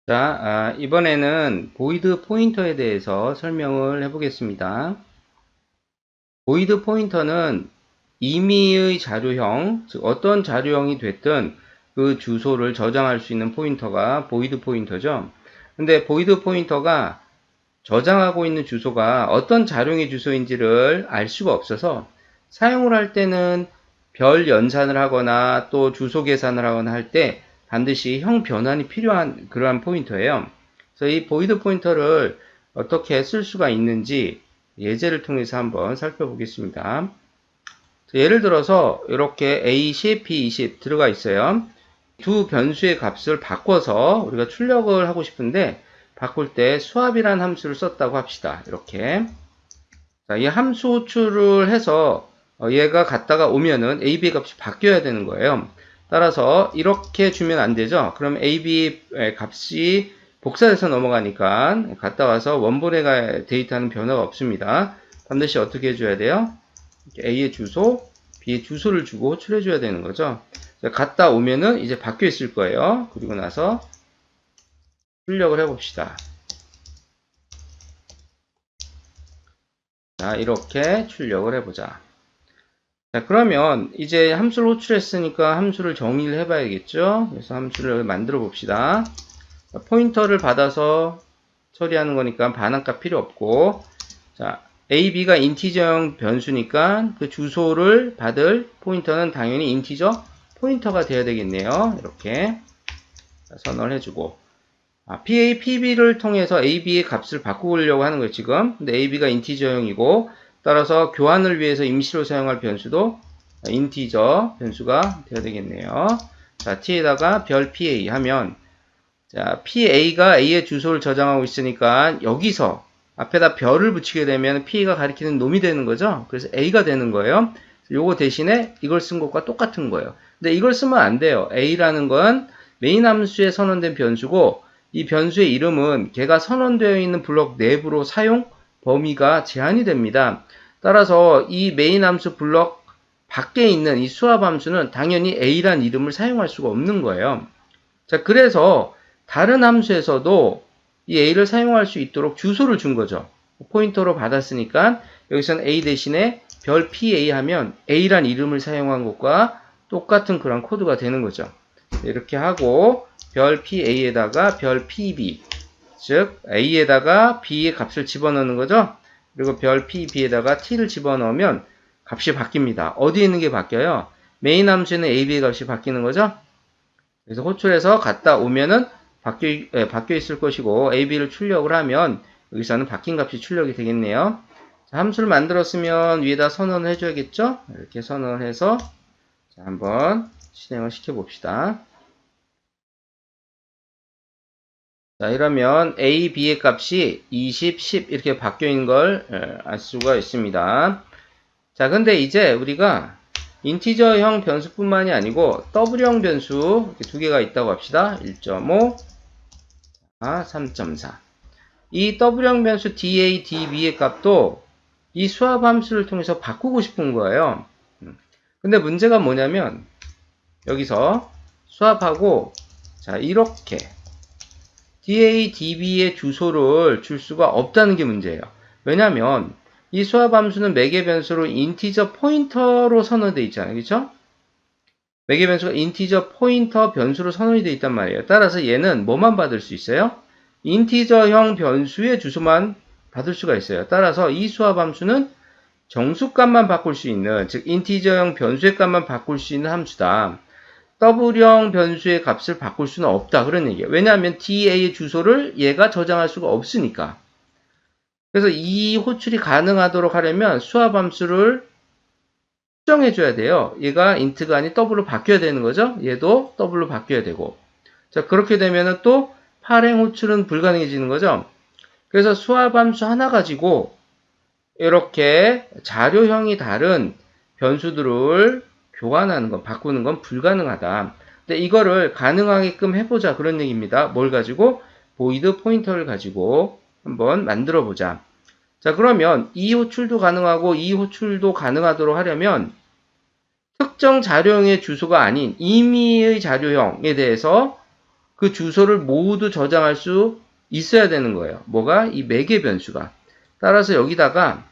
자, 이번에는 보이드 포인터에 대해서 설명을 해보겠습니다. 보이드 포인터는 임의의 자료형, 즉 어떤 자료형이 됐든 그 주소를 저장할 수 있는 포인터가 보이드 포인터죠. 근데 보이드 포인터가 저장하고 있는 주소가 어떤 자료형의 주소인지를 알 수가 없어서 사용을 할 때는 별 연산을 하거나 또 주소 계산을 하거나 할 때 반드시 형 변환이 필요한 그러한 포인터예요. 그래서 이 보이드 포인터를 어떻게 쓸 수가 있는지 예제를 통해서 한번 살펴보겠습니다. 예를 들어서 이렇게 A10, B20 들어가 있어요. 두 변수의 값을 바꿔서 우리가 출력을 하고 싶은데 바꿀 때 swap이라는 함수를 썼다고 합시다. 이렇게. 자, 이 함수 호출을 해서 얘가 갔다가 오면은 AB 값이 바뀌어야 되는 거예요. 따라서 이렇게 주면 안 되죠. 그럼 AB 값이 복사돼서 넘어가니까 갔다 와서 원본에 데이터는 변화가 없습니다. 반드시 어떻게 해줘야 돼요? A의 주소, B의 주소를 주고 호출해줘야 되는 거죠. 자, 갔다 오면은 이제 바뀌어 있을 거예요. 그리고 나서 출력을 해봅시다. 자, 이렇게 출력을 해보자. 자, 그러면 이제 함수를 호출했으니까 함수를 정의를 해봐야겠죠? 그래서 함수를 만들어 봅시다. 자, 포인터를 받아서 처리하는 거니까 반환값 필요 없고, 자, a, b가 인티저형 변수니까 그 주소를 받을 포인터는 당연히 인티저 포인터가 돼야 되겠네요. 이렇게 선언을 해주고, PA, PB를 통해서 AB의 값을 바꾸려고 하는 거예요, 지금. 근데 AB가 인티저형이고, 따라서 교환을 위해서 임시로 사용할 변수도 인티저 변수가 되어야 되겠네요. 자, T에다가 별 PA 하면, 자, PA가 A의 주소를 저장하고 있으니까 여기서 앞에다 별을 붙이게 되면 PA가 가리키는 놈이 되는 거죠. 그래서 A가 되는 거예요. 요거 대신에 이걸 쓴 것과 똑같은 거예요. 근데 이걸 쓰면 안 돼요. A라는 건 메인 함수에 선언된 변수고, 이 변수의 이름은 걔가 선언되어 있는 블록 내부로 사용 범위가 제한이 됩니다. 따라서 이 메인 함수 블록 밖에 있는 이 수압 함수는 당연히 A란 이름을 사용할 수가 없는 거예요. 자, 그래서 다른 함수에서도 이 A를 사용할 수 있도록 주소를 준 거죠. 포인터로 받았으니까 여기서는 A 대신에 별 PA 하면 A란 이름을 사용한 것과 똑같은 그런 코드가 되는 거죠. 이렇게 하고 별 PA에다가 별 PB, 즉 A에다가 B의 값을 집어넣는 거죠. 그리고 별 PB에다가 T를 집어넣으면 값이 바뀝니다. 어디에 있는 게 바뀌어요? 메인 함수에는 AB의 값이 바뀌는 거죠. 그래서 호출해서 갔다 오면은 바뀌어 있을 것이고 AB를 출력을 하면 여기서는 바뀐 값이 출력이 되겠네요. 자, 함수를 만들었으면 위에다 선언을 해줘야겠죠? 이렇게 선언을 해서 자, 한번 실행을 시켜봅시다. 자, 이러면 A, B의 값이 20, 10 이렇게 바뀌어 있는 걸 알 수가 있습니다. 자, 근데 이제 우리가 인티저형 변수뿐만이 아니고 더블형 변수 두 개가 있다고 합시다. 1.5, 3.4. 이 더블형 변수 DA, DB의 값도 이 수압 함수를 통해서 바꾸고 싶은 거예요. 근데 문제가 뭐냐면 여기서 수압하고 자, 이렇게 DA, DB의 주소를 줄 수가 없다는 게 문제예요. 왜냐하면 이 수압 함수는 매개 변수로 인티저 포인터로 선언되어 있잖아요. 그렇죠? 매개 변수가 인티저 포인터 변수로 선언이 되어 있단 말이에요. 따라서 얘는 뭐만 받을 수 있어요? 인티저형 변수의 주소만 받을 수가 있어요. 따라서 이 수압 함수는 정수값만 바꿀 수 있는, 즉 인티저형 변수의 값만 바꿀 수 있는 함수다. 더블형 변수의 값을 바꿀 수는 없다. 그런 얘기예요. 왜냐하면 DA의 주소를 얘가 저장할 수가 없으니까. 그래서 이 호출이 가능하도록 하려면 수압 함수를 수정해줘야 돼요. 얘가 int가 아닌 더블로 바뀌어야 되는 거죠. 얘도 더블로 바뀌어야 되고. 자, 그렇게 되면은 또 발행 호출은 불가능해지는 거죠. 그래서 수압 함수 하나 가지고 이렇게 자료형이 다른 변수들을 교환하는 건, 바꾸는 건 불가능하다. 근데 이거를 가능하게끔 해보자. 그런 얘기입니다. 뭘 가지고? 보이드 포인터를 가지고 한번 만들어 보자. 자, 그러면 이 호출도 가능하고 이 호출도 가능하도록 하려면 특정 자료형의 주소가 아닌 임의의 자료형에 대해서 그 주소를 모두 저장할 수 있어야 되는 거예요. 뭐가? 이 매개 변수가. 따라서 여기다가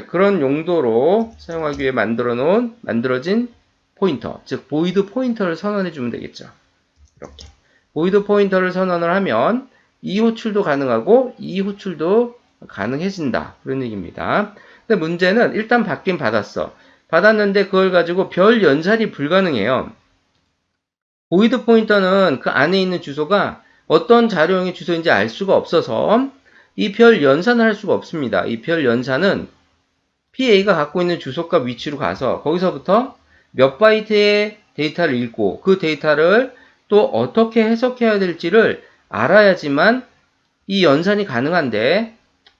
그런 용도로 사용하기 위해 만들어진 포인터, 즉 보이드 포인터를 선언해 주면 되겠죠. 이렇게 보이드 포인터를 선언을 하면 이 호출도 가능하고 이 호출도 가능해진다. 그런 얘기입니다. 근데 문제는 일단 받긴 받았어. 받았는데 그걸 가지고 별 연산이 불가능해요. 보이드 포인터는 그 안에 있는 주소가 어떤 자료형의 주소인지 알 수가 없어서 이 별 연산을 할 수가 없습니다. 이 별 연산은 PA가 갖고 있는 주소값 위치로 가서 거기서부터 몇 바이트의 데이터를 읽고 그 데이터를 또 어떻게 해석해야 될지를 알아야지만 이 연산이 가능한데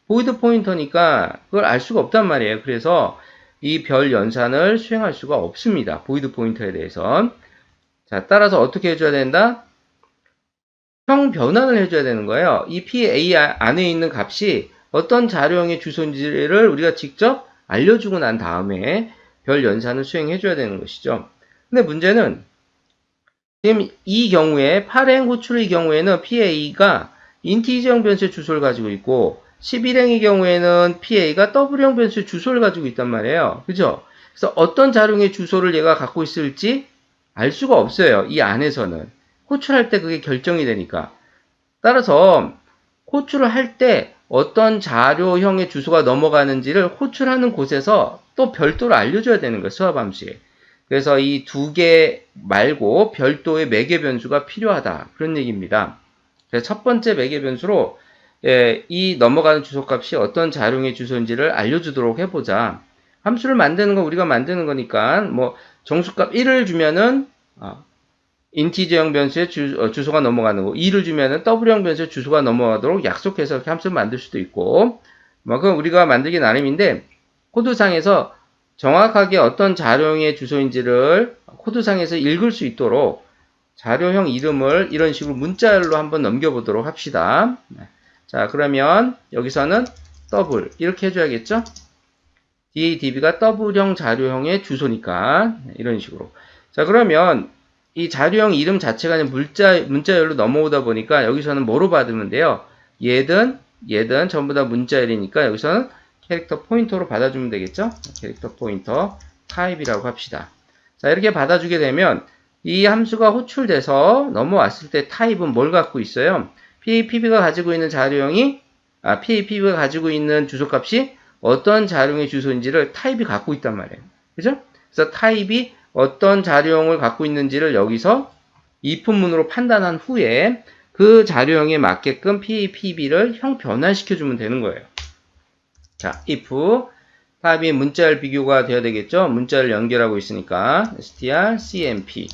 보이드 포인터니까 그걸 알 수가 없단 말이에요. 그래서 이 별 연산을 수행할 수가 없습니다. 보이드 포인터에 대해서. 자, 따라서 어떻게 해줘야 된다? 형 변환을 해줘야 되는 거예요. 이 PA 안에 있는 값이 어떤 자료형의 주소인지를 우리가 직접 알려주고 난 다음에 별 연산을 수행해줘야 되는 것이죠. 근데 문제는 지금 이 경우에 8행 호출의 경우에는 PA가 인티저형 변수의 주소를 가지고 있고 11행의 경우에는 PA가 더블형 변수의 주소를 가지고 있단 말이에요. 그죠? 그래서 어떤 자료형의 주소를 얘가 갖고 있을지 알 수가 없어요. 이 안에서는. 호출할 때 그게 결정이 되니까. 따라서 호출을 할 때 어떤 자료형의 주소가 넘어가는지를 호출하는 곳에서 또 별도로 알려줘야 되는 거예요. 수합함수에. 그래서 이 두 개 말고 별도의 매개 변수가 필요하다. 그런 얘기입니다. 그래서 첫 번째 매개 변수로 이 넘어가는 주소값이 어떤 자료형의 주소인지를 알려주도록 해보자. 함수를 만드는 건 우리가 만드는 거니까 뭐 정수값 1을 주면은 인티저형 변수의 주소가 넘어가는 거, 2를 주면은 더블형 변수의 주소가 넘어가도록 약속해서 이렇게 함수를 만들 수도 있고, 뭐 그건 우리가 만들기 나름인데 코드상에서 정확하게 어떤 자료형의 주소인지를 코드상에서 읽을 수 있도록 자료형 이름을 이런 식으로 문자열로 한번 넘겨보도록 합시다. 자, 그러면 여기서는 더블 이렇게 해줘야겠죠? DADB가 더블형 자료형의 주소니까 이런 식으로. 자, 그러면 이 자료형 이름 자체가 그냥 문자열로 넘어오다 보니까 여기서는 뭐로 받으면 돼요? 얘든 전부 다 문자열이니까 여기서는 캐릭터 포인터로 받아주면 되겠죠? 캐릭터 포인터 타입이라고 합시다. 자, 이렇게 받아주게 되면 이 함수가 호출돼서 넘어왔을 때 타입은 뭘 갖고 있어요? PAPB가 가지고 있는 PAPB가 가지고 있는 주소값이 어떤 자료형의 주소인지를 타입이 갖고 있단 말이에요. 그죠? 그래서 타입이 어떤 자료형을 갖고 있는지를 여기서 if문으로 판단한 후에 그 자료형에 맞게끔 PAPB를 형 변환시켜주면 되는 거예요. 자, if 타입이 문자열 비교가 되어야 되겠죠? 문자를 연결하고 있으니까 str cmp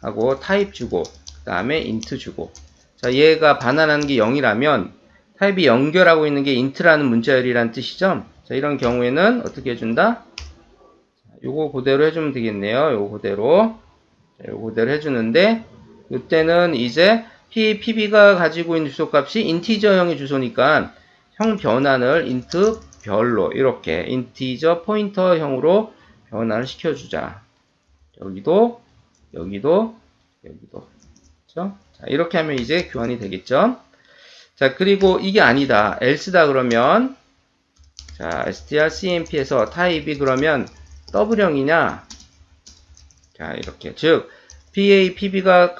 하고 타입 주고 그 다음에 int 주고 자, 얘가 반환하는 게 0이라면 타입이 연결하고 있는 게 int라는 문자열이란 뜻이죠? 자, 이런 경우에는 어떻게 해준다? 요거 그대로 해주면 되겠네요. 요거 그대로. 자, 요거 그대로 해주는데, 이때는 이제 PB가 가지고 있는 주소값이 인티저형의 주소니까 형 변환을 int 별로 이렇게 인티저 포인터형으로 변환을 시켜주자. 여기도. 그렇죠? 자, 이렇게 하면 이제 교환이 되겠죠? 자, 그리고 이게 아니다. else다 그러면 자, strcmp에서 타입이 그러면 더블형이냐? 자, 이렇게. 즉, PAPB가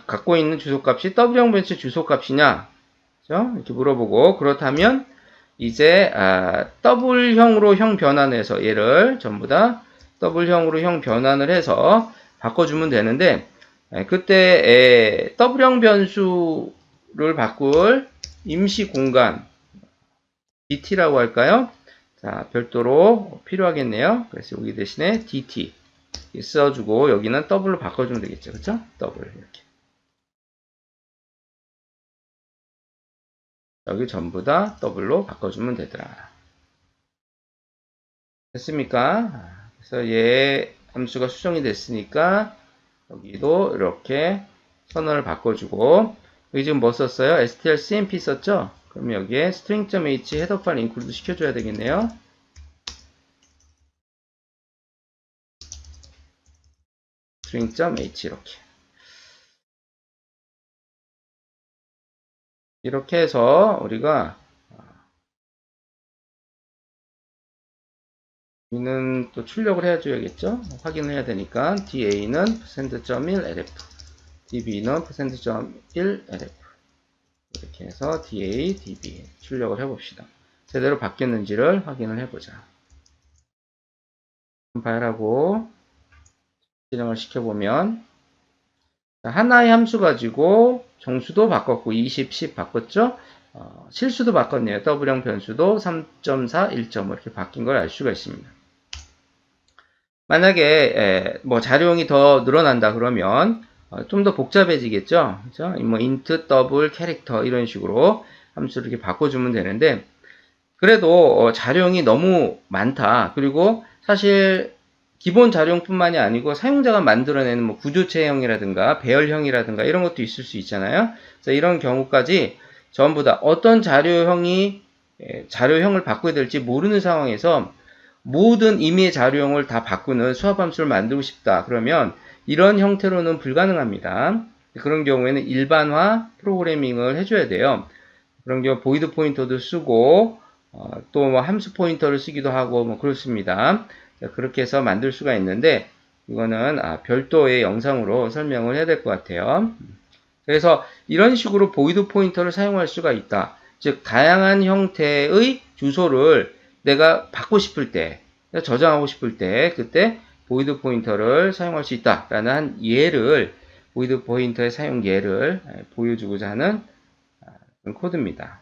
갖고 있는 주소값이 더블형 변수 주소값이냐? 그죠? 이렇게 물어보고, 그렇다면, 이제, 더블형으로 형 변환해서, 얘를 전부 다 더블형으로 형 변환을 해서 바꿔주면 되는데, 그때, 더블형 변수를 바꿀 임시 공간, DT라고 할까요? 자, 별도로 필요하겠네요. 그래서 여기 대신에 DT 써주고 여기는 더블로 바꿔주면 되겠죠. 그쵸? 더블 이렇게. 여기 전부 다 더블로 바꿔주면 되더라. 됐습니까? 그래서 얘 함수가 수정이 됐으니까 여기도 이렇게 선언을 바꿔주고 여기 지금 뭐 썼어요? strcmp 썼죠? 그럼 여기에 string.h 헤더 파일 인클루드 시켜줘야 되겠네요. string.h 이렇게. 이렇게 해서 우리가 B는 또 출력을 해줘야겠죠? 확인을 해야 되니까 DA는 %.1 LF, DB는 %.1 LF 이렇게 해서 DA, DB 출력을 해봅시다. 제대로 바뀌었는지를 확인을 해보자. 컴파일하고 실행을 시켜보면 하나의 함수 가지고 정수도 바꿨고 20, 10 바꿨죠? 실수도 바꿨네요. W형 변수도 3.4, 1.5 이렇게 바뀐 걸 알 수가 있습니다. 만약에 뭐 자료형이 더 늘어난다 그러면 좀 더 복잡해지겠죠. 그죠? 뭐 int, 더블, 캐릭터 이런 식으로 함수를 이렇게 바꿔주면 되는데 그래도 자료형이 너무 많다. 그리고 사실 기본 자료형뿐만이 아니고 사용자가 만들어내는 뭐 구조체형이라든가 배열형이라든가 이런 것도 있을 수 있잖아요. 그래서 이런 경우까지 전부 다 어떤 자료형을 바꿔야 될지 모르는 상황에서 모든 임의의 자료형을 다 바꾸는 수합함수를 만들고 싶다. 그러면 이런 형태로는 불가능합니다. 그런 경우에는 일반화 프로그래밍을 해줘야 돼요. 그런 경우 보이드 포인터도 쓰고 또 뭐 함수 포인터를 쓰기도 하고 뭐 그렇습니다. 그렇게 해서 만들 수가 있는데 이거는 별도의 영상으로 설명을 해야 될 것 같아요. 그래서 이런 식으로 보이드 포인터를 사용할 수가 있다. 즉 다양한 형태의 주소를 내가 받고 싶을 때, 저장하고 싶을 때 그때 보이드 포인터를 사용할 수 있다라는 한 예를, 보이드 포인터의 사용 예를 보여주고자 하는 코드입니다.